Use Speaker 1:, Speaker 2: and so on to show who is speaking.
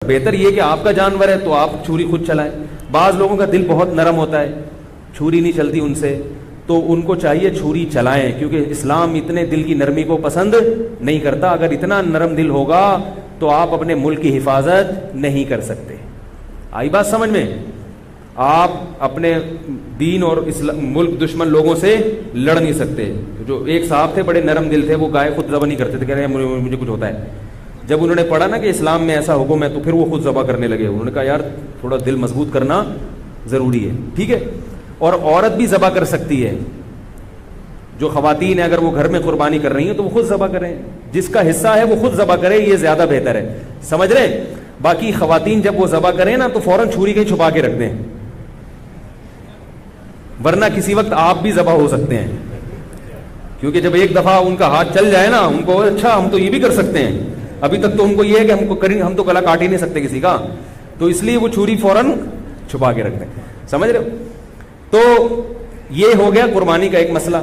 Speaker 1: बेहतर ये कि आपका जानवर है तो आप छुरी खुद चलाएं। बाज़ लोगों का दिल बहुत नरम होता है, छुरी नहीं चलती उनसे, तो उनको चाहिए छुरी चलाएं, क्योंकि इस्लाम इतने दिल की नरमी को पसंद नहीं करता। अगर इतना नरम दिल होगा तो आप अपने मुल्क की हिफाजत नहीं कर सकते। आई बात समझ में? आप अपने दीन और मुल्क दुश्मन लोगों से लड़ नहीं सकते। जो एक साहब थे, बड़े नरम दिल थे, वो गाय खुद ज़बह नहीं करते थे, कह रहे हैं मुझे कुछ होता है। जब उन्होंने पढ़ा ना कि इस्लाम में ऐसा हुक्म है, तो फिर वो खुद ज़बह करने लगे। उन्होंने कहा यार थोड़ा दिल मजबूत करना ज़रूरी है, ठीक है। और औरत भी ज़बह कर सकती है। जो ख़वातीन है, अगर वो घर में कुर्बानी कर रही हैं तो वो खुद ज़बह करें, जिसका हिस्सा है वो खुद ज़बह करे, ये ज़्यादा बेहतर है। समझ रहे? बाकी ख़वातीन जब वो ज़बह करें ना तो फ़ौरन छुरी कहीं छुपा के रख दें, वरना किसी वक्त आप भी ज़बह हो सकते हैं। क्योंकि जब एक दफ़ा उनका हाथ चल जाए ना, उनको अच्छा हम तो ये भी कर सकते हैं। अभी तक तो उनको ये है कि हम तो गला काट ही नहीं सकते किसी का, तो इसलिए वो छुरी फौरन छुपा के रख दें। समझ रहे हो? तो ये हो गया कुर्बानी का एक मसला।